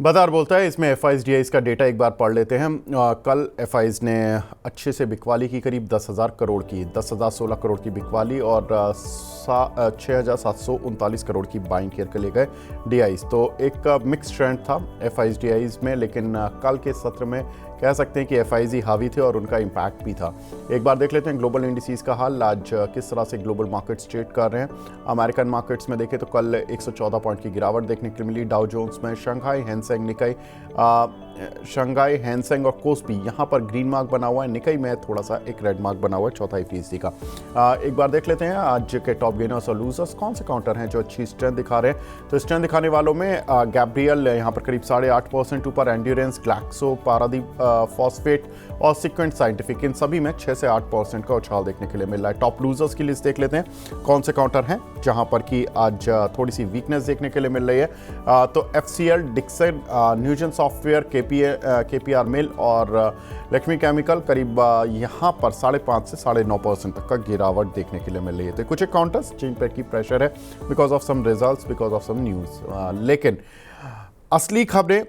बाजार बोलता है। इसमें एफआईज का डेटा एक बार पढ़ लेते हैं। कल एफआईज ने अच्छे से बिकवाली की, करीब 10,000 करोड़ की, 10,016 करोड़ की बिकवाली और 6,739 करोड़ की बाइंग के लिए गए डीआईज। तो एक मिक्स ट्रेंड था एफआईज डीआईज में, लेकिन कल के सत्र में कह सकते हैं कि एफआईजी हावी थे और उनका इम्पैक्ट भी था। एक बार देख लेते हैं ग्लोबल इंडिसेस का हाल, आज किस तरह से ग्लोबल मार्केट्स ट्रेड कर रहे हैं। अमेरिकन मार्केट्स में देखें तो कल 114 पॉइंट की गिरावट देखने को मिली। डाउ जोन्स में शंघाई, हैंगसेंग, निकाई, शंघाई, हैंगसेंग और कोस्पी यहाँ पर ग्रीन मार्क बना हुआ है। निकाई में थोड़ा सा एक रेड मार्क बना हुआ है 0.25% का। एक बार देख लेते हैं आज के टॉप गेनर्स और लूजर्स कौन से काउंटर हैं जो अच्छी स्ट्रेंथ दिखा रहे हैं। तो स्ट्रेंथ दिखाने वालों में गैब्रियल यहाँ पर करीब 8.5% ऊपर, एंड्योरेंस, ग्लैक्सो, पारादीप फॉस्फेट और सीक्वेंट साइंटिफिक, इन सभी में 6 से 8% का उछाल देखने के लिए मिल रहा है। टॉप लूजर्स की लिस्ट देख लेते हैं कौन से काउंटर हैं जहां पर कि आज थोड़ी सी वीकनेस देखने के लिए मिल रही है। तो एफसीएल, डिक्सन, न्यूजन सॉफ्टवेयर, केपीआर मिल और लक्ष्मी केमिकल करीब यहां पर 5.5 से 9.5% तक का गिरावट देखने के लिए मिल रही है। तो कुछ एक काउंटर्स जिन पर की प्रेशर है because of some results, because of some news. लेकिन असली खबरें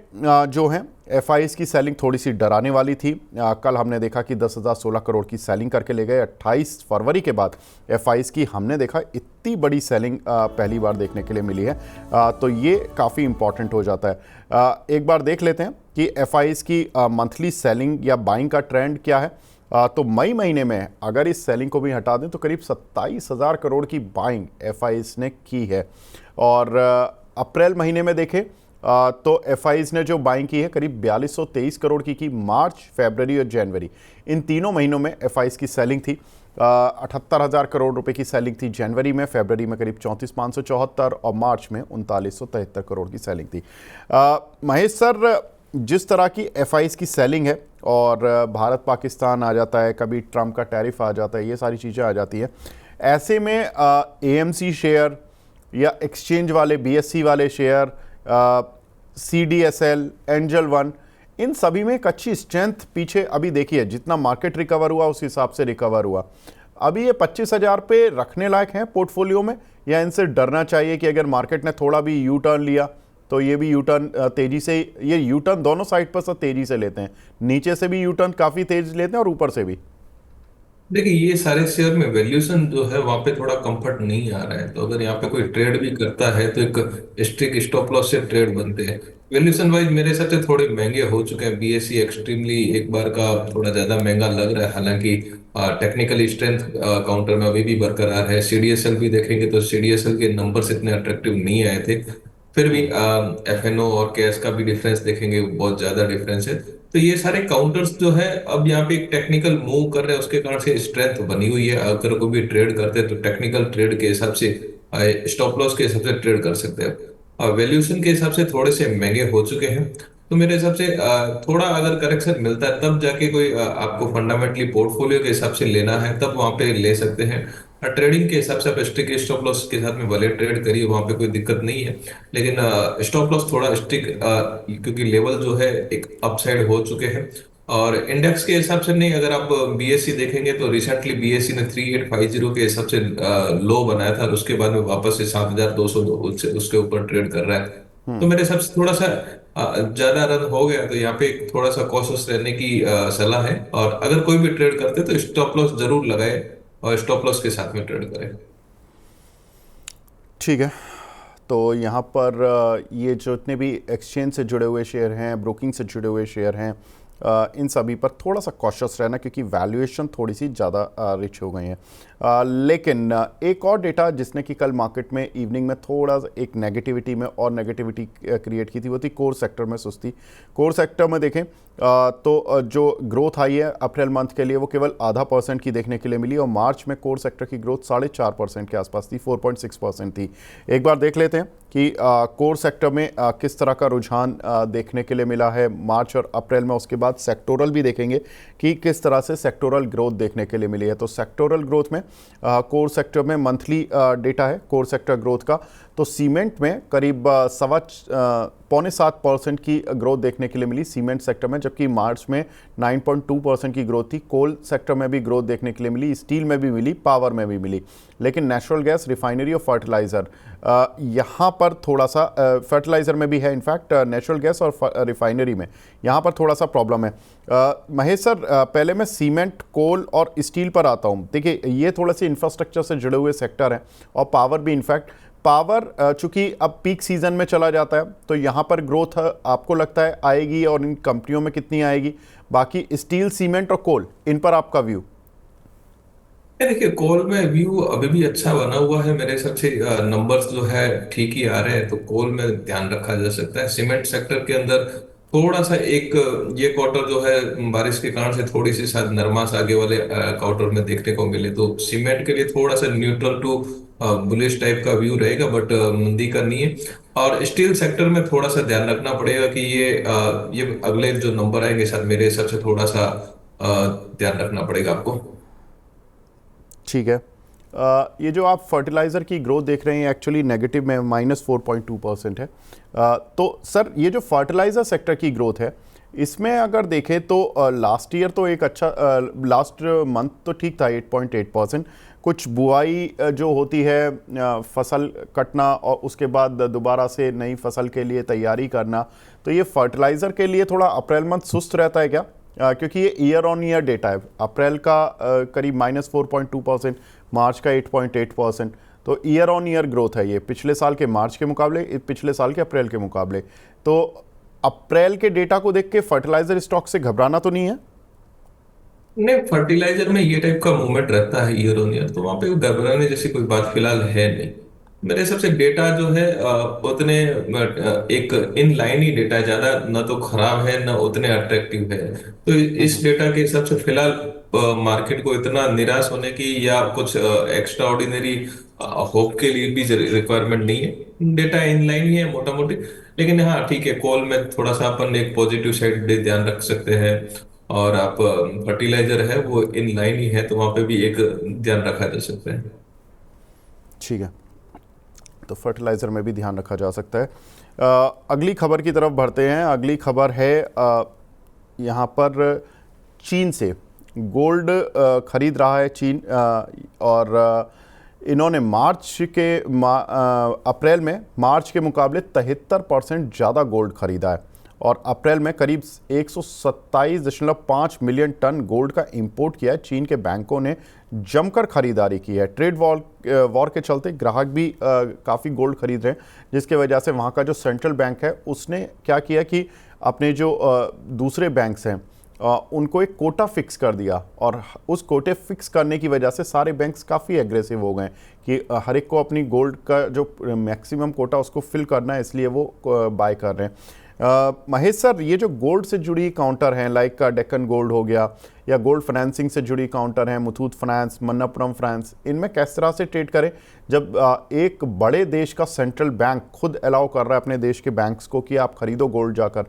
जो हैं, एफआईज की सेलिंग थोड़ी सी डराने वाली थी। कल हमने देखा कि 10,016 करोड़ की सेलिंग करके ले गए। 28 फरवरी के बाद एफआईज की हमने देखा इतनी बड़ी सेलिंग पहली बार देखने के लिए मिली है। तो ये काफ़ी इंपॉर्टेंट हो जाता है। एक बार देख लेते हैं कि एफआईज की मंथली सेलिंग या बाइंग का ट्रेंड क्या है। तो मई महीने में अगर इस सेलिंग को भी हटा दें तो करीब 27,000 करोड़ की बाइंग एफआईज ने की है। और अप्रैल महीने में देखें तो एफआईज ने जो बाइंग की है करीब 4223 करोड़ की मार्च, फरवरी और जनवरी, इन तीनों महीनों में एफआईज की सेलिंग थी 78,000 करोड़ रुपए की सेलिंग थी जनवरी में, फरवरी में करीब 34,574 और मार्च में 3973 करोड़ की सेलिंग थी। महेश सर, जिस तरह की एफआईज की सेलिंग है और भारत पाकिस्तान आ जाता है, कभी ट्रंप का टैरिफ आ जाता है, ये सारी चीज़ें आ जाती हैं, ऐसे में एएमसी शेयर या एक्सचेंज वाले बीएससी वाले शेयर, CDSL, एंजल वन, इन सभी में एक अच्छी स्ट्रेंथ पीछे अभी देखिए जितना मार्केट रिकवर हुआ उस हिसाब से रिकवर हुआ। अभी ये 25,000 पे रखने लायक हैं पोर्टफोलियो में, या इनसे डरना चाहिए कि अगर मार्केट ने थोड़ा भी यू टर्न लिया तो ये भी यू टर्न तेजी से, ये यू टर्न दोनों साइड पर सब तेजी से लेते हैं, नीचे से भी यू टर्न काफ़ी तेज लेते हैं और ऊपर से भी। देखिए, ये सारे शेयर में वैल्यूएशन जो है वहां पे थोड़ा कंफर्ट नहीं आ रहा है। तो अगर यहाँ पे कोई ट्रेड भी करता है तो एक स्ट्रिक्ट स्टॉप लॉस से ट्रेड बनते हैं। वैल्यूएशन वाइज मेरे हिसाब से थोड़े महंगे हो चुके हैं। बीएससी एक्सट्रीमली एक बार का थोड़ा ज्यादा महंगा लग रहा है, हालांकि टेक्निकली स्ट्रेंथ काउंटर में अभी भी बरकरार है। सीडीएसएल भी देखेंगे तो सीडीएसएल के नंबर्स इतने अट्रैक्टिव नहीं आए थे। फिर भी एफएनओ और कैश का भी डिफरेंस देखेंगे, बहुत ज्यादा डिफरेंस है। तो ये सारे काउंटर्स जो है अब यहाँ पे एक टेक्निकल मूव कर रहे हैं, उसके कारण से स्ट्रेंथ बनी हुई है। अगर कोई भी ट्रेड करते हैं तो टेक्निकल ट्रेड के हिसाब से, स्टॉप लॉस के हिसाब से ट्रेड कर सकते हैं। और वैल्यूएशन के हिसाब से थोड़े से महंगे हो चुके हैं। तो मेरे हिसाब से थोड़ा अगर करेक्शन मिलता है तब जाके कोई आपको फंडामेंटली पोर्टफोलियो के हिसाब से लेना है तब वहां पे ले सकते हैं। ट्रेडिंग के हिसाब से आप स्ट्रिक्ट स्टॉप लॉस के साथ में भले ट्रेड करिए, वहां पे कोई दिक्कत नहीं है। लेकिन स्टॉप लॉस थोड़ा स्ट्रिक्ट, क्योंकि लेवल जो है एक अपसाइड हो चुके हैं। और इंडेक्स के हिसाब से नहीं, अगर आप बीएससी देखेंगे तो रिसेंटली बीएससी ने 3850 के हिसाब से लो बनाया था और उसके बाद में वापस से 7200 उसके ऊपर ट्रेड कर रहा है। तो मेरे हिसाब से थोड़ा सा ज्यादा रन हो गया, तो यहाँ पे थोड़ा सा कॉशियस रहने की सलाह है। और अगर कोई भी ट्रेड करते हैं तो स्टॉप लॉस जरूर लगाए और स्टॉप लॉस के साथ में ट्रेड करें। ठीक है। तो यहाँ पर ये जो इतने भी एक्सचेंज से जुड़े हुए शेयर हैं, ब्रोकिंग से जुड़े हुए शेयर हैं, इन सभी पर थोड़ा सा कॉशियस रहना, क्योंकि वैल्यूएशन थोड़ी सी ज़्यादा रिच हो गई हैं। लेकिन एक और डेटा जिसने कि कल मार्केट में इवनिंग में थोड़ा एक नेगेटिविटी में और नेगेटिविटी क्रिएट की थी, वो थी कोर सेक्टर में सुस्ती। कोर सेक्टर में देखें तो जो ग्रोथ आई है अप्रैल मंथ के लिए वो केवल 0.5% की देखने के लिए मिली, और मार्च में कोर सेक्टर की ग्रोथ 4.5% के आसपास थी, 4.6% थी। एक बार देख लेते हैं कि कोर सेक्टर में किस तरह का रुझान देखने के लिए मिला है मार्च और अप्रैल में, उसके बाद साथ सेक्टोरल भी देखेंगे कि किस तरह से सेक्टोरल ग्रोथ देखने के लिए मिली है। तो सेक्टोरल ग्रोथ में कोर सेक्टर में मंथली डेटा है कोर सेक्टर ग्रोथ का, तो सीमेंट में करीब 6.25% की ग्रोथ देखने के लिए मिली सीमेंट सेक्टर में, जबकि मार्च में 9.2% की ग्रोथ थी। कोल सेक्टर में भी ग्रोथ देखने के लिए मिली, स्टील में भी मिली, पावर में भी मिली। लेकिन नेचुरल गैस, रिफाइनरी और फर्टिलाइज़र, यहाँ पर थोड़ा सा फर्टिलाइज़र में भी है इनफैक्ट, नेचुरल गैस और रिफाइनरी में यहाँ पर थोड़ा सा प्रॉब्लम है। महेश सर, पहले मैं सीमेंट, कोल और स्टील पर आता हूँ। देखिए, ये थोड़े से इंफ्रास्ट्रक्चर से जुड़े हुए सेक्टर हैं, और पावर भी इनफैक्ट। पावर चूंकि अब पीक सीजन में चला जाता है, तो यहाँ पर ग्रोथ आपको लगता है आएगी, और इन कंपनियों में कितनी आएगी? बाकी स्टील, सीमेंट और कोल, इन पर आपका व्यू? देखिए, कोल में व्यू अभी भी अच्छा बना हुआ है मेरे हिसाब से। नंबर्स जो है ठीक ही आ रहे हैं, तो कोल में ध्यान रखा जा सकता है। सीमेंट सेक्टर के अंदर थोड़ा सा एक ये क्वार्टर जो है बारिश के कारण से थोड़ी सी शायद नरमाश आगे वाले क्वार्टर में देखने को मिले, तो सीमेंट के लिए थोड़ा सा न्यूट्रल टू बुलिश टाइप का व्यू रहेगा, बट मंदी का नहीं है। और स्टील सेक्टर में थोड़ा सा ध्यान रखना पड़ेगा कि ये अगले जो नंबर आएंगे शायद मेरे हिसाब से थोड़ा सा ध्यान रखना पड़ेगा आपको। ठीक है। ये जो आप फर्टिलाइज़र की ग्रोथ देख रहे हैं, एक्चुअली नेगेटिव में -4.2% है। तो सर, ये जो फर्टिलाइज़र सेक्टर की ग्रोथ है, इसमें अगर देखें तो लास्ट ईयर तो एक अच्छा, लास्ट मंथ तो ठीक था 8.8%। कुछ बुआई जो होती है, फसल कटना और उसके बाद दोबारा से नई फसल के लिए तैयारी करना, तो ये फर्टिलाइज़र के लिए थोड़ा अप्रैल मंथ सुस्त रहता है क्या? क्योंकि ये ईयर ऑन ईयर डेटा है, अप्रैल का करीब -4.2%, मार्च का 8.8%, तो ईयर ऑन ईयर ग्रोथ है ये, पिछले साल के मार्च के मुकाबले, पिछले साल के अप्रैल के मुकाबले। तो अप्रैल के डेटा को देख के फर्टिलाइजर स्टॉक से घबराना तो नहीं है? नहीं, फर्टिलाइजर में ये टाइप का मूवमेंट रहता है ईयर ऑन ईयर, तो वहां पे घबराने जैसी कोई बात फिलहाल है नहीं। मेरे हिसाब से डेटा जो है उतने एक इन लाइन ही डेटा है, ज्यादा ना तो खराब है ना उतने अट्रैक्टिव है। तो इस डेटा के हिसाब से फिलहाल मार्केट को इतना निराश होने की या कुछ एक्स्ट्रा ऑर्डिनरी होप के लिए भी रिक्वायरमेंट नहीं है। डेटा इन लाइन ही है मोटा मोटी। लेकिन हाँ ठीक है, कॉल में थोड़ा सा अपन एक पॉजिटिव साइड भी ध्यान रख सकते हैं। और आप फर्टिलाइजर है वो इन लाइन ही है, तो वहां पे भी एक ध्यान रखा जा सकता है। ठीक है, तो फर्टिलाइज़र में भी ध्यान रखा जा सकता है। अगली खबर की तरफ बढ़ते हैं। अगली खबर है यहाँ पर चीन से गोल्ड खरीद रहा है चीन, और इन्होंने अप्रैल में मार्च के मुकाबले 73% ज़्यादा गोल्ड खरीदा है, और अप्रैल में करीब 127.5 मिलियन टन गोल्ड का इंपोर्ट किया है। चीन के बैंकों ने जमकर खरीदारी की है। ट्रेड वॉर के चलते ग्राहक भी काफ़ी गोल्ड खरीद रहे हैं, जिसके वजह से वहाँ का जो सेंट्रल बैंक है उसने क्या किया कि अपने जो दूसरे बैंक्स हैं उनको एक कोटा फिक्स कर दिया, और उस कोटे फिक्स करने की वजह से सारे बैंक्स काफ़ी एग्रेसिव हो गए कि हर एक को अपनी गोल्ड का जो मैक्सिमम कोटा उसको फिल करना है, इसलिए वो बाय कर रहे हैं। महेश सर, ये जो गोल्ड से जुड़ी काउंटर हैं, लाइक डेक्कन गोल्ड हो गया, या गोल्ड फाइनेंसिंग से जुड़ी काउंटर हैं, मुथूट फाइनेंस, मन्नप्पुरम फाइनेंस, इनमें किस तरह से ट्रेड करें जब एक बड़े देश का सेंट्रल बैंक खुद अलाउ कर रहा है अपने देश के बैंक्स को कि आप खरीदो गोल्ड जाकर,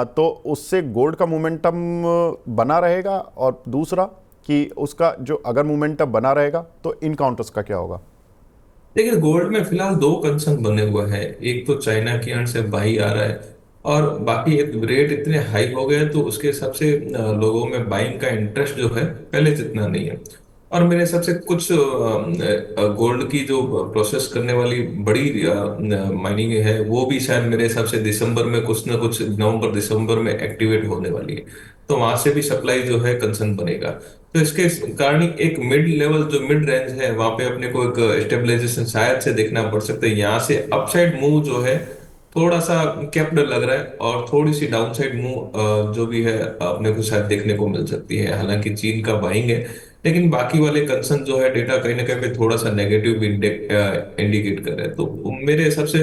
तो उससे गोल्ड का मोमेंटम बना रहेगा, और दूसरा कि उसका जो अगर मोमेंटम बना रहेगा तो इन काउंटर्स का क्या होगा? देखिए, गोल्ड में फिलहाल दो कंसर्न बने हुए हैं। एक तो चाइना की एंड से बाई आ रहा है, और बाकी एक रेट इतने हाई हो गए तो उसके हिसाब से लोगों में बाइंग का इंटरेस्ट जो है पहले जितना नहीं है। और मेरे हिसाब से कुछ गोल्ड की जो प्रोसेस करने वाली बड़ी माइनिंग है वो भी शायद मेरे हिसाब से दिसंबर में कुछ ना कुछ, नवंबर दिसंबर में एक्टिवेट होने वाली है। तो वहां से भी सप्लाई जो है कंसर्न बनेगा। तो इसके कारण एक मिड लेवल जो मिड रेंज है वहां पे अपने को एक स्टेबलाइजेशन शायद से देखना पड़ सकता है। यहाँ से अपसाइड मूव जो है थोड़ा सा कैप्ड लग रहा है, और थोड़ी सी डाउनसाइड मूव जो भी है अपने को शायद देखने को मिल सकती है। हालांकि चीन का बाइंग है, लेकिन बाकी वाले कंसर्न जो है डेटा कहीं ना कहीं पे थोड़ा सा नेगेटिव इंडिकेट कर रहे हैं। तो मेरे हिसाब से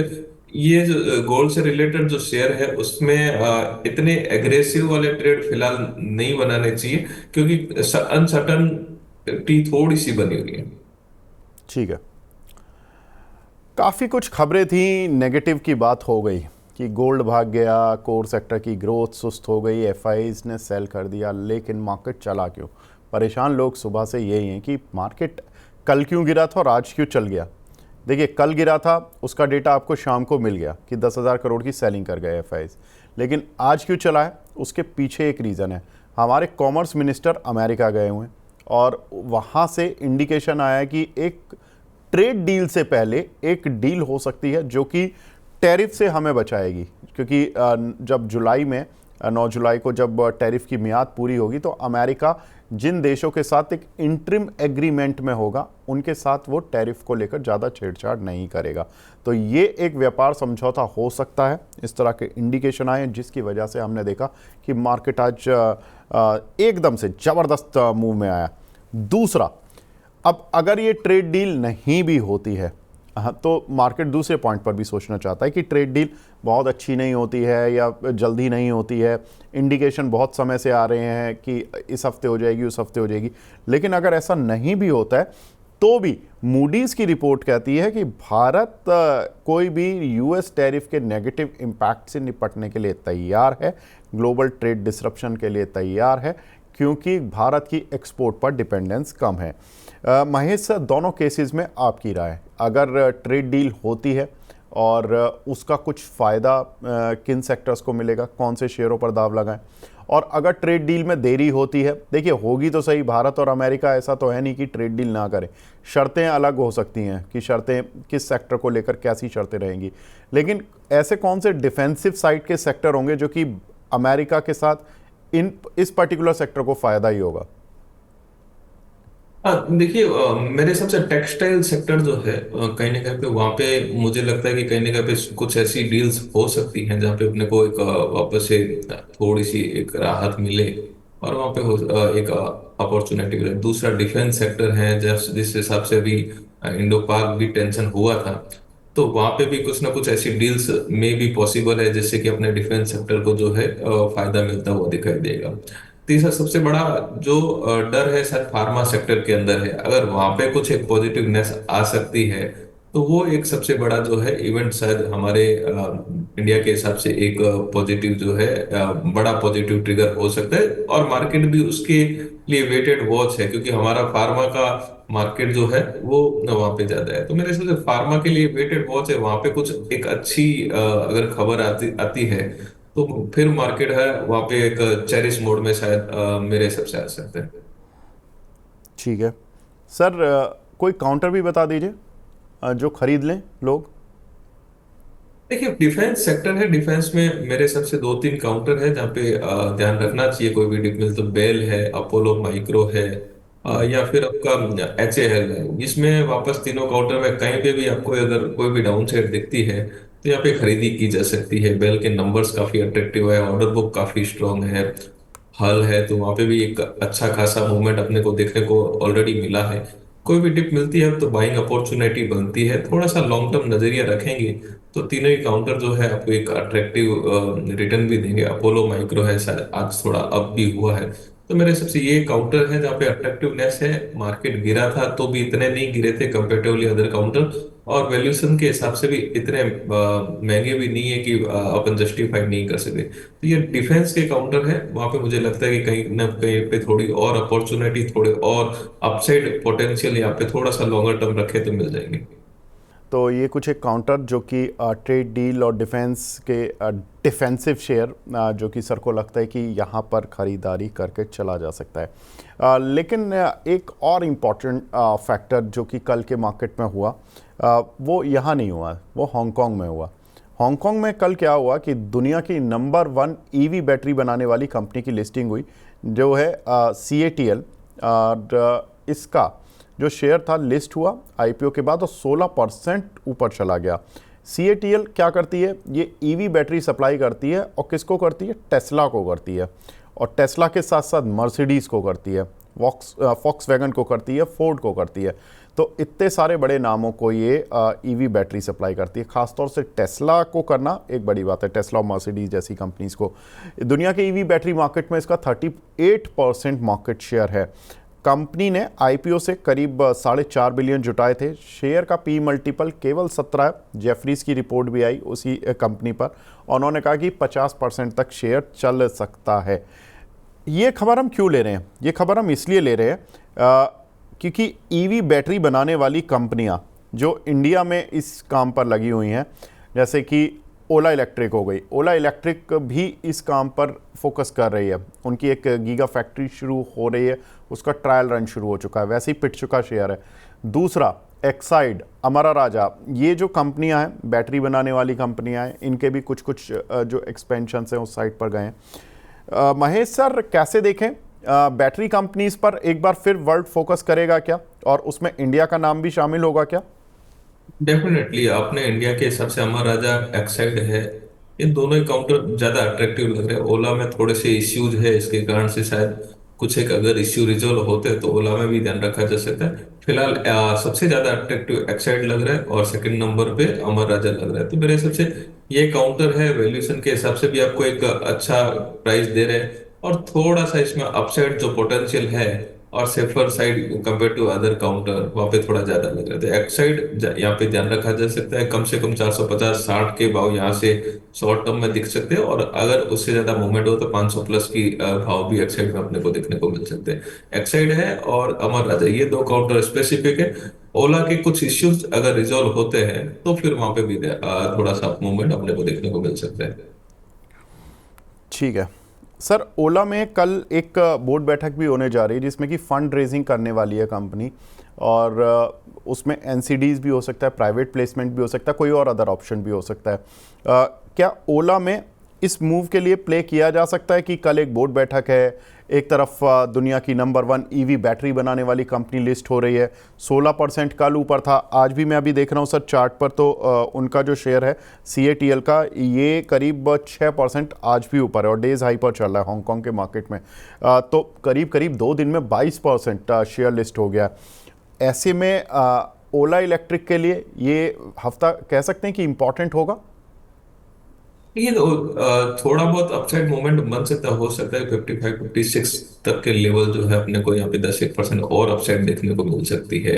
ये जो गोल्ड से रिलेटेड जो शेयर है उसमें इतने एग्रेसिव वाले ट्रेड फिलहाल नहीं बनाने चाहिए, क्योंकि अनसर्टनिटी थोड़ी सी बनी हुई है। ठीक है, काफ़ी कुछ खबरें थी, नेगेटिव की बात हो गई, कि गोल्ड भाग गया, कोर सेक्टर की ग्रोथ सुस्त हो गई, एफआईज ने सेल कर दिया, लेकिन मार्केट चला क्यों? परेशान लोग सुबह से यही हैं कि मार्केट कल क्यों गिरा था और आज क्यों चल गया। देखिए, कल गिरा था, उसका डेटा आपको शाम को मिल गया कि 10,000 करोड़ की सेलिंग कर गए एफआईज। लेकिन आज क्यों चला है, उसके पीछे एक रीज़न है। हमारे कॉमर्स मिनिस्टर अमेरिका गए हुए हैं और वहाँ से इंडिकेशन आया है कि एक ट्रेड डील से पहले एक डील हो सकती है जो कि टैरिफ से हमें बचाएगी, क्योंकि जब जुलाई में 9 जुलाई को जब टैरिफ की मियाद पूरी होगी तो अमेरिका जिन देशों के साथ एक इंटरिम एग्रीमेंट में होगा उनके साथ वो टैरिफ को लेकर ज़्यादा छेड़छाड़ नहीं करेगा। तो ये एक व्यापार समझौता हो सकता है, इस तरह के इंडिकेशन आए जिसकी वजह से हमने देखा कि मार्केट आज एकदम से ज़बरदस्त मूव में आया। दूसरा, अब अगर ये ट्रेड डील नहीं भी होती है, हाँ, तो मार्केट दूसरे पॉइंट पर भी सोचना चाहता है कि ट्रेड डील बहुत अच्छी नहीं होती है या जल्दी नहीं होती है। इंडिकेशन बहुत समय से आ रहे हैं कि इस हफ्ते हो जाएगी, उस हफ्ते हो जाएगी। लेकिन अगर ऐसा नहीं भी होता है तो भी मूडीज़ की रिपोर्ट कहती है कि भारत कोई भी यूएस टैरिफ के नेगेटिव इम्पैक्ट से निपटने के लिए तैयार है, ग्लोबल ट्रेड डिसरप्शन के लिए तैयार है, क्योंकि भारत की एक्सपोर्ट पर डिपेंडेंस कम है। महेश, दोनों केसेस में आपकी राय, अगर ट्रेड डील होती है और उसका कुछ फ़ायदा किन सेक्टर्स को मिलेगा, कौन से शेयरों पर दाव लगाएं? और अगर ट्रेड डील में देरी होती है, देखिए होगी तो सही, भारत और अमेरिका ऐसा तो है नहीं कि ट्रेड डील ना करें, शर्तें अलग हो सकती हैं कि शर्तें किस सेक्टर को लेकर कैसी शर्तें रहेंगी, लेकिन ऐसे कौन से डिफेंसिव साइड के सेक्टर होंगे जो कि अमेरिका के साथ इस पर्टिकुलर सेक्टर को फ़ायदा ही होगा? हाँ देखिए, मेरे हिसाब से टेक्सटाइल सेक्टर जो है, कहीं ना कहीं पे वहाँ पे मुझे लगता है कि कहीं ना कहीं पे कुछ ऐसी डील्स हो सकती हैं जहाँ पे अपने को एक वापस से थोड़ी सी एक राहत मिले और वहाँ पे एक अपॉर्चुनिटी मिले। दूसरा डिफेंस सेक्टर है, जिस हिसाब से अभी इंडो पाक भी टेंशन हुआ था, तो वहाँ पे भी कुछ ना कुछ ऐसी डील्स में भी पॉसिबल है जिससे कि अपने डिफेंस सेक्टर को जो है फायदा मिलता हुआ दिखाई देगा। तीसरा सबसे बड़ा जो डर है शायद फार्मा सेक्टर के अंदर है, अगर वहां पे कुछ एक पॉजिटिवनेस आ सकती है तो वो एक सबसे बड़ा जो है इवेंट शायद हमारे इंडिया के हिसाब से एक पॉजिटिव जो है बड़ा पॉजिटिव ट्रिगर हो सकता है, और मार्केट भी उसके लिए वेटेड वॉच है क्योंकि हमारा फार्मा का मार्केट जो है वो वहां पे ज्यादा है। तो मेरे हिसाब से फार्मा के लिए वेटेड वॉच है, वहां पे कुछ एक अच्छी अगर खबर आती आती है तो फिर मार्केट है वहां पे एक चेरिश मोड में शायद मेरे हिसाब से आ सकते हैं। ठीक है सर, कोई काउंटर भी बता दीजिए जो खरीद लें लोग। देखिए, डिफेंस सेक्टर है, डिफेंस में मेरे हिसाब से दो तीन काउंटर है जहाँ पे ध्यान रखना चाहिए। कोई भी डिप मिल तो बेल है, अपोलो माइक्रो है, या फिर आपका HAL है। इसमें वापस तीनों काउंटर में कहीं पे भी आपको अगर कोई भी डाउन साइड दिखती है तो यहाँ पे खरीदी की जा सकती है। बेल के नंबर्स काफी अट्रैक्टिव है, ऑर्डर बुक काफी स्ट्रांग है, हल है, तो वहां पे भी एक अच्छा खासा मूवमेंट अपने को देखने को ऑलरेडी मिला है। कोई भी डिप मिलती है तो बाइंग अपॉर्चुनिटी बनती है, थोड़ा सा लॉन्ग टर्म नजरिया रखेंगे तो तीनों ही काउंटर जो है आपको एक अट्रैक्टिव रिटर्न भी देंगे। अपोलो माइक्रो है, शायद आज थोड़ा अप भी हुआ है, तो मेरे हिसाब से ये काउंटर है जहाँ पे अट्रैक्टिवनेस है। मार्केट गिरा था तो भी इतने नहीं गिरे थे कंपेरेटिवली अदर काउंटर, और वैल्यूएशन के हिसाब से भी इतने महंगे भी नहीं है कि अपन जस्टिफाई नहीं कर सकते। तो ये डिफेंस के काउंटर है, वहां पे मुझे लगता है कि कहीं ना कहीं पे थोड़ी और अपॉर्चुनिटी, थोड़े और अपसाइड पोटेंशियल यहाँ पे थोड़ा सा लॉन्गर टर्म रखे तो मिल जाएंगे। तो ये कुछ एक काउंटर जो कि ट्रेड डील और डिफेंस के डिफेंसिव शेयर जो कि सर को लगता है कि यहाँ पर ख़रीदारी करके चला जा सकता है। लेकिन एक और इम्पॉर्टेंट फैक्टर जो कि कल के मार्केट में हुआ, वो यहाँ नहीं हुआ, वो हांगकांग में हुआ। हांगकांग में कल क्या हुआ कि दुनिया की नंबर 1 ईवी बैटरी बनाने वाली कंपनी की लिस्टिंग हुई जो है CATL, और इसका जो शेयर था लिस्ट हुआ IPO के बाद और 16% ऊपर चला गया। CATL क्या करती है? ये EV बैटरी सप्लाई करती है, और किसको करती है? टेस्ला को करती है, और टेस्ला के साथ साथ मर्सिडीज़ को करती है, वॉक्सवैगन को करती है, फोर्ड को करती है। तो इतने सारे बड़े नामों को ये EV बैटरी सप्लाई करती है। ख़ासतौर से टेस्ला को करना एक बड़ी बात है, टेस्ला और मर्सिडीज़ जैसी कंपनीज़ को। दुनिया के EV बैटरी मार्केट में इसका 38% मार्केट शेयर है। कंपनी ने आईपीओ से करीब 4.5 बिलियन जुटाए थे। शेयर का पी मल्टीपल केवल 17 है। जेफरीज की रिपोर्ट भी आई उसी कंपनी पर, और उन्होंने कहा कि 50% तक शेयर चल सकता है। ये खबर हम क्यों ले रहे हैं? ये खबर हम इसलिए ले रहे हैं क्योंकि ईवी बैटरी बनाने वाली कंपनियां जो इंडिया में इस काम पर लगी हुई हैं, जैसे कि ओला इलेक्ट्रिक हो गई, ओला इलेक्ट्रिक भी इस काम पर फोकस कर रही है। उनकी एक गीगा फैक्ट्री शुरू हो रही है, उसका ट्रायल रन शुरू हो चुका है, वैसे ही पिट चुका शेयर है। दूसरा एक्साइड, अमरा राजा, ये जो कंपनियां हैं बैटरी बनाने वाली कंपनियां हैं, इनके भी कुछ कुछ जो एक्सपेंशन हैं उस साइट पर गए हैं। महेश सर, कैसे देखें बैटरी कंपनीज पर एक बार फिर वर्ल्ड फोकस करेगा क्या, और उसमें इंडिया का नाम भी शामिल होगा क्या? डेफिनेटली आपने इंडिया के हिसाब से अमर राजा एक्साइड है, इन दोनों ही काउंटर ज्यादा अट्रैक्टिव लग रहे हैं। ओला में थोड़े से इश्यूज है, इसके कारण से शायद कुछ एक अगर इश्यू रिजोल्व होते तो ओला में भी ध्यान रखा जा सकता है। फिलहाल सबसे ज्यादा अट्रैक्टिव एक्साइड लग रहा है और सेकंड नंबर पे अमर राजा लग रहा है। तो मेरे हिसाब से ये काउंटर है, वैल्यूएशन के हिसाब से भी आपको एक अच्छा प्राइस दे रहे हैं, और थोड़ा सा इसमें अपसाइड जो पोटेंशियल है और safer side compare to other counter, वहां पे थोड़ा ज्यादा लग रहा है। तो एक साइड यहाँ पे ध्यान रखा जा सकता है, कम से कम 450-60 के भाव यहाँ से शॉर्ट टर्म में दिख सकते हैं, और अगर उससे ज्यादा मूवमेंट हो तो 500 प्लस की भाव भी एक साइड में अपने को देखने को मिल सकते हैं। एक साइड है और अमर राजा, ये दो काउंटर स्पेसिफिक है। ओला के कुछ इश्यूज अगर रिजोल्व होते हैं तो फिर वहां पे भी थोड़ा सा मूवमेंट अपने को देखने को मिल सकता है। ठीक है सर, ओला में कल एक बोर्ड बैठक भी होने जा रही है जिसमें कि फंड रेजिंग करने वाली है कंपनी, और उसमें एनसीडीज भी हो सकता है, प्राइवेट प्लेसमेंट भी हो सकता है, कोई और अदर ऑप्शन भी हो सकता है। क्या ओला में इस मूव के लिए प्ले किया जा सकता है कि कल एक बोर्ड बैठक है, एक तरफ दुनिया की नंबर 1 ईवी बैटरी बनाने वाली कंपनी लिस्ट हो रही है, 16% कल ऊपर था, आज भी मैं अभी देख रहा हूँ सर चार्ट पर, तो उनका जो शेयर है CATL का, ये करीब 6% आज भी ऊपर है और डेज हाई पर चल रहा है हांगकांग के मार्केट में। तो करीब करीब 2 दिन में 22% शेयर लिस्ट हो गया। ऐसे में ओला इलेक्ट्रिक के लिए ये हफ्ता कह सकते हैं कि इम्पॉर्टेंट होगा। ये तो थोड़ा बहुत अपसाइड मूवमेंट बन सकता हो सकता है। 55-56 तक के लेवल जो है अपने को यहाँ पे 10-1% और अपसाइड देखने को मिल सकती है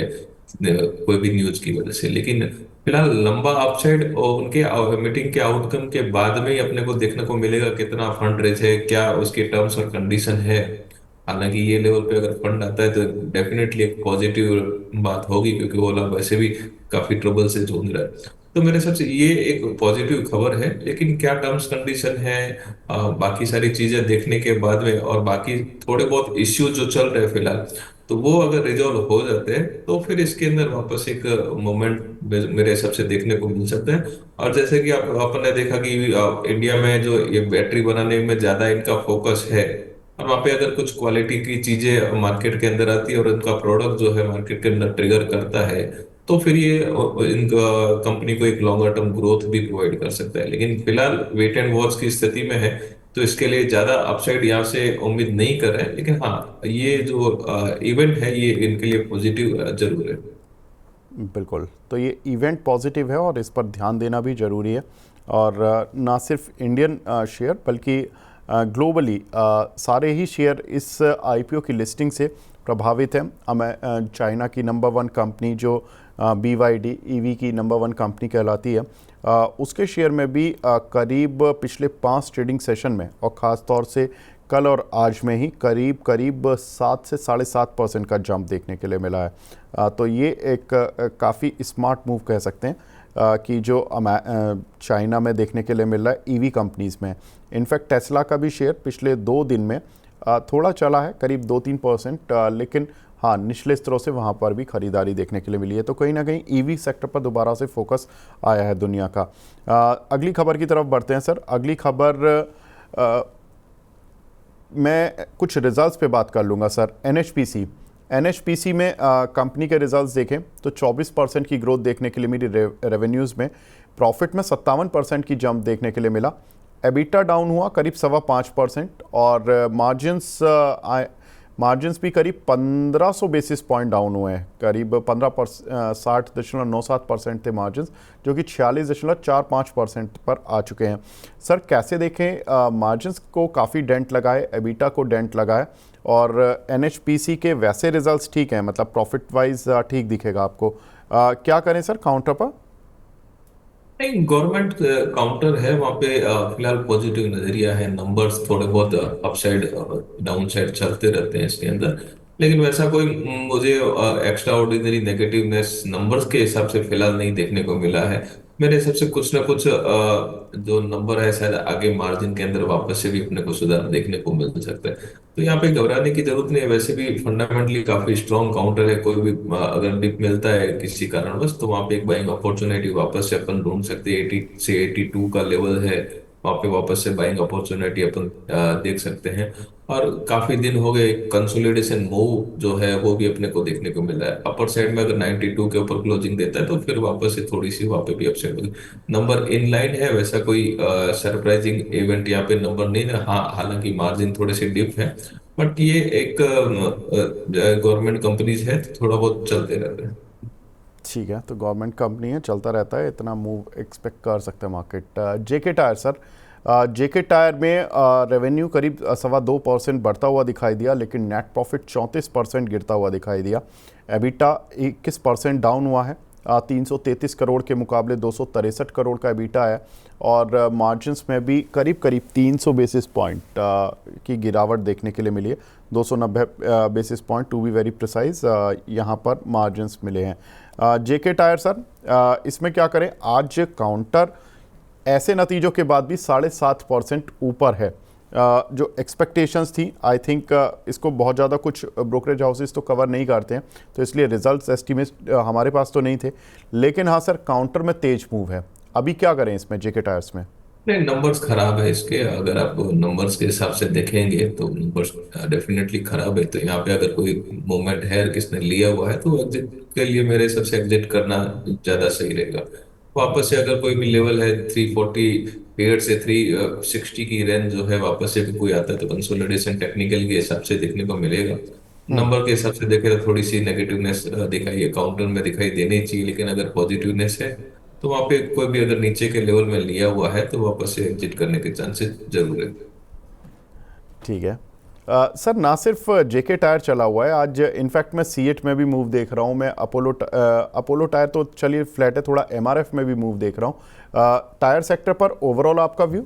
कोई भी न्यूज की वजह से। लेकिन फिलहाल लंबा अपसाइड और उनके मीटिंग के आउटकम के बाद में ही अपने को देखने को मिलेगा कितना फंड रेज है, क्या उसके टर्म्स और कंडीशन है। हालांकि ये लेवल पे अगर फंड आता है तो डेफिनेटली एक पॉजिटिव बात होगी, क्योंकि ओला वैसे भी काफी ट्रबल से जूझ रहा है। तो मेरे हिसाब से ये एक पॉजिटिव खबर है। लेकिन क्या टर्म्स कंडीशन है, बाकी सारी चीजें देखने के बाद में, और बाकी थोड़े बहुत इश्यूज जो चल रहे हैं फिलहाल, तो वो अगर रिजॉल्व हो जाते हैं तो फिर इसके अंदर वापस एक मोमेंट मेरे हिसाब से देखने को मिल सकता है। और जैसे कि आप आपने देखा कि इंडिया में जो ये बैटरी बनाने में ज्यादा इनका फोकस है, और वहाँ पे अगर कुछ क्वालिटी की चीजें मार्केट के अंदर आती है और उनका प्रोडक्ट जो है मार्केट के अंदर ट्रिगर करता है, तो फिर ये इनका कंपनी को एक लॉन्गर टर्म ग्रोथ भी प्रोवाइड कर सकता है। लेकिन फिलहाल वेट एंड वॉच की स्थिति में है, तो इसके लिए ज्यादा अपसाइड यहाँ से उम्मीद नहीं कर रहे हैं। लेकिन हाँ, ये जो इवेंट है ये इनके लिए पॉजिटिव जरूर है। बिल्कुल, तो ये इवेंट पॉजिटिव है और इस पर ध्यान देना भी ज़रूरी है। और ना सिर्फ इंडियन शेयर बल्कि ग्लोबली सारे ही शेयर इस आईपीओ की लिस्टिंग से प्रभावित हैं। चाइना की नंबर 1 कंपनी जो BYD ईवी की नंबर 1 कंपनी कहलाती है, उसके शेयर में भी करीब पिछले 5 ट्रेडिंग सेशन में, और ख़ास तौर से कल और आज में ही करीब करीब 7 से 7.5% का जंप देखने के लिए मिला है। तो ये एक काफ़ी स्मार्ट मूव कह सकते हैं कि जो चाइना में देखने के लिए मिल रहा है ईवी कंपनीज़ में। इनफैक्ट टेस्ला का भी शेयर पिछले 2 दिन में थोड़ा चला है, करीब 2-3%, लेकिन हाँ, निचले स्तरों से वहाँ पर भी खरीदारी देखने के लिए मिली है। तो कहीं ना कहीं ईवी सेक्टर पर दोबारा से फोकस आया है दुनिया का। अगली खबर की तरफ बढ़ते हैं सर। अगली खबर मैं कुछ रिजल्ट्स पे बात कर लूँगा सर। NHPC में कंपनी के रिजल्ट्स देखें तो 24% की ग्रोथ देखने के लिए मिली रेवेन्यूज़ में। प्रॉफिट में 57% की जंप देखने के लिए मिला। एबिटा डाउन हुआ करीब 5.25%, और मार्जिन्स भी करीब 1500 बेसिस पॉइंट डाउन हुए हैं। करीब 60.97% थे मार्जिन्स, जो कि 46.45% पर आ चुके हैं। सर कैसे देखें, मार्जिन्स को काफ़ी डेंट लगा है, एबिटा को डेंट लगा है, और एनएचपीसी के वैसे रिजल्ट्स ठीक हैं, मतलब प्रॉफिट वाइज ठीक दिखेगा आपको। क्या करें सर काउंटर पर? नहीं, गवर्नमेंट काउंटर है वहाँ पे। फिलहाल पॉजिटिव नजरिया है। नंबर्स थोड़े बहुत अपसाइड डाउन साइड चलते रहते हैं इसके अंदर। लेकिन वैसा कोई मुझे एक्स्ट्रा ऑर्डिनरी नेगेटिवनेस नंबर्स के हिसाब से फिलहाल नहीं देखने को मिला है। मेरे हिसाब से कुछ ना कुछ जो नंबर है शायद आगे मार्जिन के अंदर वापस से भी अपने को सुधार देखने को मिल सकता है। तो यहाँ पे घबराने की जरूरत नहीं है। वैसे भी फंडामेंटली काफी स्ट्रॉन्ग काउंटर है। कोई भी अगर डिप मिलता है किसी कारणवश तो वहां पे एक बाइंग अपॉर्चुनिटी वापस से अपन ढूंढ सकते हैं। 80 से 82 का लेवल है। वहां पे वापस से बाइंग अपॉर्चुनिटी अपन देख सकते हैं। और काफी दिन हो गए कंसोलिडेशन मूव जो है वो भी अपने को देखने को मिला है। अपर साइड में अगर 92 के ऊपर क्लोजिंग देता है तो फिर वापस से थोड़ी सी वहां पे भी अपसाइड होगी। नंबर इन लाइन है। वैसा कोई सरप्राइजिंग इवेंट यहाँ पे नंबर नहीं है। हाँ, हालांकि मार्जिन थोड़े से डिप है। बट ये एक गवर्नमेंट कंपनीज है तो थोड़ा बहुत चलते रहते हैं। ठीक है, तो गवर्नमेंट कंपनी है, चलता रहता है, इतना मूव एक्सपेक्ट कर सकते हैं मार्केट। जेके टायर सर, जेके टायर में रेवेन्यू करीब 2.25% बढ़ता हुआ दिखाई दिया, लेकिन नेट प्रॉफिट 34% गिरता हुआ दिखाई दिया। एबिटा 21% डाउन हुआ है, 333 करोड़ के मुकाबले 263 करोड़ का एबिटा है। और मार्जिन्स में भी करीब करीब 300 बेसिस पॉइंट की गिरावट देखने के लिए मिली है। 290 basis point to be very precise यहाँ पर मार्जिन्स मिले हैं। जेके टायर सर, इसमें क्या करें? आज काउंटर ऐसे नतीजों के बाद भी 7.5% ऊपर है। जो एक्सपेक्टेशंस थी, आई थिंक इसको बहुत ज़्यादा कुछ ब्रोकरेज हाउसेस तो कवर नहीं करते हैं, तो इसलिए रिजल्ट्स एस्टीमेट हमारे पास तो नहीं थे। लेकिन हाँ सर, काउंटर में तेज मूव है, अभी क्या करें इसमें जेके टायर्स में? नहीं, नंबर्स खराब है इसके। अगर आप नंबर्स के हिसाब से देखेंगे तो नंबर्स डेफिनेटली खराब है। तो यहाँ पे अगर कोई मूवमेंट है किसने लिया हुआ है तो एग्जिट के लिए मेरे हिसाब से एग्जिट करना ज्यादा सही रहेगा। वापस से अगर कोई भी लेवल है 340 पीरियड से 360 की रेंज जो है वापस से भी कोई आता है तो कंसोलिडेशन टेक्निकल के हिसाब से देखने को मिलेगा। हम्म। नंबर के हिसाब से देखे तो थोड़ी सी नेगेटिवनेस दिखाई है, काउंटर में दिखाई देनी चाहिए। लेकिन अगर पॉजिटिवनेस है तो वहां पे कोई भी अगर नीचे के लेवल में लिया हुआ है तो वापस से एग्जिट करने के चांसेस जरूर है। ठीक है। सर, ना सिर्फ जेके टायर चला हुआ है आज, इनफैक्ट मैं सीएट में भी मूव देख रहा हूँ, मैं अपोलो टायर तो चलिए फ्लैट है, थोड़ा एमआरएफ में भी मूव देख रहा हूँ। टायर सेक्टर पर ओवरऑल आपका व्यू?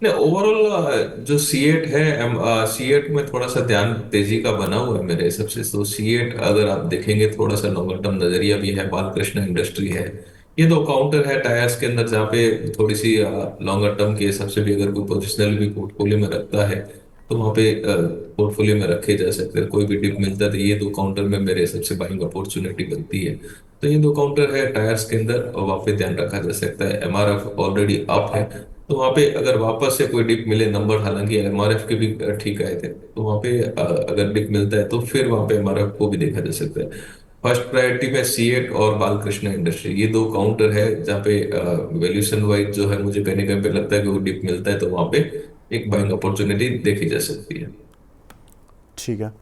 नहीं, ओवरऑल जो सीएट है, सीएट में थोड़ा सा ध्यान तेजी का बना हुआ है मेरे हिसाब से। तो सीएट अगर आप देखेंगे थोड़ा सा लॉन्गर टर्म नजरिया भी है। बालकृष्ण इंडस्ट्री है। ये दो काउंटर है टायर्स के अंदर जहाँ पे थोड़ी सी लॉन्गर टर्म के हिसाब से भी अगर कोई पोजिशनल भी पोर्टफोलियो में रखता है तो वहाँ पे पोर्टफोलियो में रखे जा सकते हैं। कोई भी डिप मिलता है तो ये दो काउंटर में मेरे हिसाब से बाइंग अपॉर्चुनिटी बनती है। तो ये दो काउंटर है टायर्स के अंदर और वहाँ पे ध्यान रखा जा सकता है। एमआरएफ ऑलरेडी अप है तो वहां पे अगर वापस से कोई डिप मिले, नंबर हालांकि एमआरएफ के भी ठीक आए थे, तो वहां पे अगर डिप मिलता है तो फिर वहां पे एमआरएफ को भी देखा जा सकता है। फर्स्ट प्रायोरिटी में सीएट और बालकृष्ण इंडस्ट्री, ये दो काउंटर है जहाँ पे वैल्यूएशन वाइज जो है मुझे कहीं ना कहीं पे लगता है कि वो डिप मिलता है तो वहां पे एक बाइंग अपॉर्चुनिटी देखी जा सकती है। ठीक है।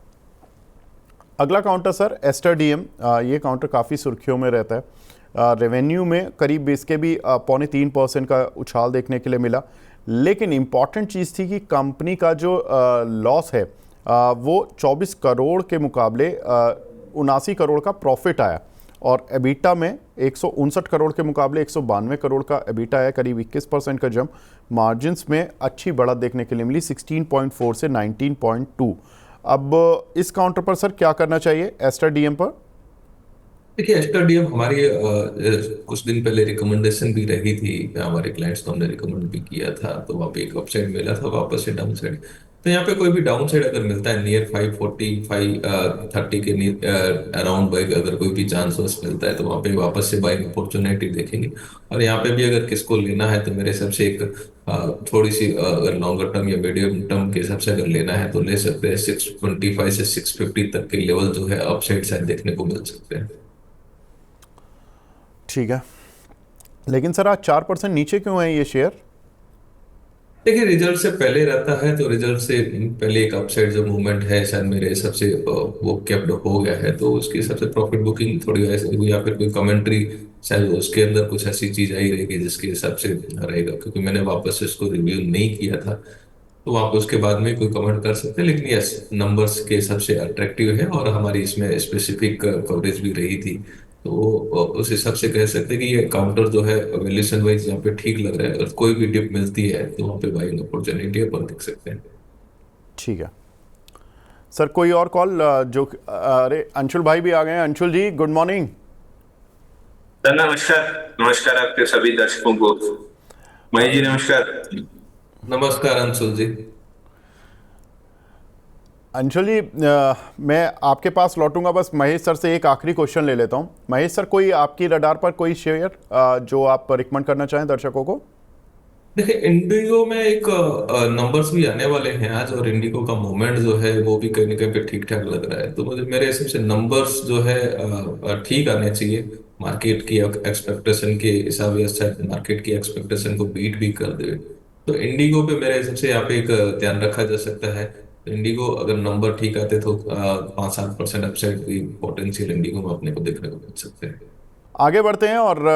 अगला काउंटर सर, एस्टर डीएम। ये काउंटर काफ़ी सुर्खियों में रहता है। रेवेन्यू में करीब इसके भी 2.25% का उछाल देखने के लिए मिला। लेकिन इम्पॉर्टेंट चीज़ थी कि कंपनी का जो लॉस है वो 24 करोड़ के मुकाबले 79 करोड़ का प्रॉफिट आया। और एबिटा में 159 करोड़ के मुकाबले 192 करोड़ का एबिटा आया, करीब 21% का जंप। मार्जिन्स में अच्छी बढ़त देखने के लिए मिली, 16.4 से 19.2। अब इस काउंटर पर सर क्या करना चाहिए एस्टर डीएम पर? देखिए, एस्टर डीएम हमारी कुछ दिन पहले रिकमेंडेशन भी रही थी। हमारे क्लाइंट्स को हमने रिकमेंड भी किया था तो वहाँ पे एक अपसाइड मिला था, वापस से डाउन साइड। तो यहाँ पे कोई भी डाउन साइड अगर मिलता है नियर 540 530 के अराउंड बाइक अगर कोई भी चांस मिलता है तो वहाँ पे वापस से बाइक अपॉर्चुनिटी देखेंगे। और यहाँ पे भी अगर किसको लेना है तो मेरे हिसाब से एक थोड़ी सी अगर लॉन्गर टर्म या मीडियम टर्म के हिसाब से अगर लेना है तो ले सकते हैं। 625 से 650 तक के लेवल जो है अपसाइड साइड देखने को मिल सकते हैं। ठीक है, लेकिन सर आज 4% नीचे क्यों है ये शेयर? देखिए, रिजल्ट से पहले रहता है तो रिजल्ट से पहले एक अपसाइड जो मूवमेंट है शायद मेरे हिसाब से वो कैप्ड हो गया है तो उसके हिसाब से प्रॉफिट बुकिंग थोड़ी ऐसे हुई या फिर कोई कमेंट्री शायद उसके अंदर कुछ ऐसी चीज आई रहेगी जिसके हिसाब से रहेगा। क्योंकि मैंने वापस से इसको रिव्यू नहीं किया था तो आप उसके बाद में कोई कमेंट कर सकते हैं, लेकिन यस नंबर्स के हिसाब से अट्रैक्टिव है और हमारी इसमें स्पेसिफिक कवरेज भी रही थी। तो उस हिसाब से कह सकते हैं कि ये काउंटर जो है वैल्यूएशन वाइज यहाँ पे ठीक लग रहा है, और कोई भी डिप मिलती है तो वहाँ पे बाइंग अपॉर्चुनिटी अपन देख सकते हैं। ठीक है सर, कोई और कॉल जो अरे अंशुल भाई भी आ गए हैं। अंशुल जी गुड मॉर्निंग। सर नमस्कार। नमस्कार आपके सभी दर्शकों को। महेश जी नमस्कार। नमस्कार अंशुल जी। अंशुल जी मैं आपके पास लौटूंगा, बस महेश सर से एक आखिरी क्वेश्चन ले लेता हूं। महेश सर, कोई आपकी रडार पर कोई शेयर जो आप रिकमेंड करना चाहें दर्शकों को? देखिए इंडिगो में एक नंबर्स भी आने वाले हैं आज, और इंडिगो का मूवमेंट जो है वो भी कहीं ना कहीं पे ठीक ठाक लग रहा है। तो मुझे मेरे हिसाब से नंबर्स जो है ठीक आने चाहिए। मार्केट की एक्सपेक्टेशन के हिसाब से मार्केट की एक्सपेक्टेशन को बीट भी कर दे, तो इंडिगो पे मेरे हिसाब से यहाँ पे एक ध्यान रखा जा सकता है। तो इंडिगो अगर नंबर ठीक आते तो 5-7% अपसाइड की पोटेंशियल इंडिगो में अपने को देखने को मिल सकते हैं। आगे बढ़ते हैं और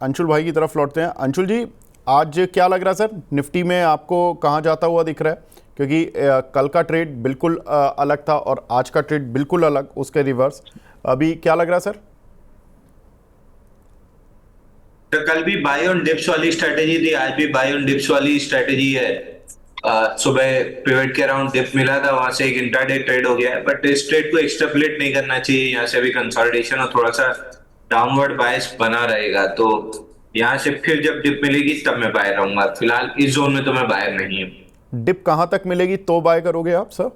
अंशुल भाई की तरफ लौटते हैं। अंशुल जी, आज क्या लग रहा है सर, निफ्टी में आपको कहाँ जाता हुआ दिख रहा है? क्योंकि कल का ट्रेड बिल्कुल अलग था और आज का ट्रेड बिल्कुल अलग, उसके रिवर्स। अभी क्या लग रहा है सर? तो कल भी बाय ऑन डिप्स वाली स्ट्रेटेजी थी, आज भी बाय ऑन डिप्स वाली स्ट्रेटेजी है। सुबह पिवट के अराउंड डिप मिला था, वहां से एक इंट्राडे ट्रेड हो गया है, बट इस ट्रेड को एक्सट्रपलेट नहीं करना चाहिए। यहाँ से अभी कंसोलिडेशन और थोड़ा सा डाउनवर्ड बायस बना रहेगा, तो यहाँ से फिर जब डिप मिलेगी तब मैं बाय रहूंगा। फिलहाल इस जोन में तो मैं बायर नहीं हूँ। डिप कहाँ तक मिलेगी तो बाय करोगे आप सर?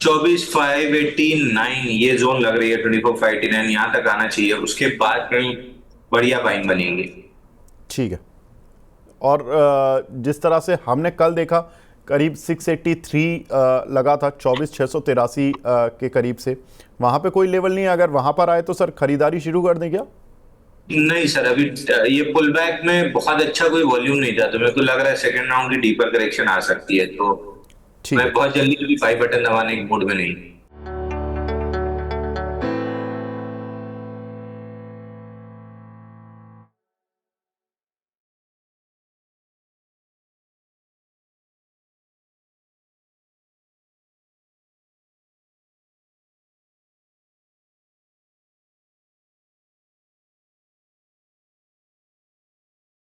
24,589 ये जोन लग रही है, 24,589 यहाँ तक आना चाहिए, उसके बाद कहीं बढ़िया बाइंग बनेंगे। ठीक है। और जिस तरह से हमने कल देखा, करीब 683 लगा था 24,683 के करीब से, वहां पे कोई लेवल नहीं है। अगर वहां पर आए तो सर खरीदारी शुरू कर दें क्या? नहीं सर, अभी ये पुल बैक में बहुत अच्छा कोई वॉल्यूम नहीं था, तो मेरे को लग रहा है सेकंड राउंड की डीपर करेक्शन आ सकती है। तो ठीक मैं है। बहुत जल्दी बाई बटन दबाने के मूड में नहीं।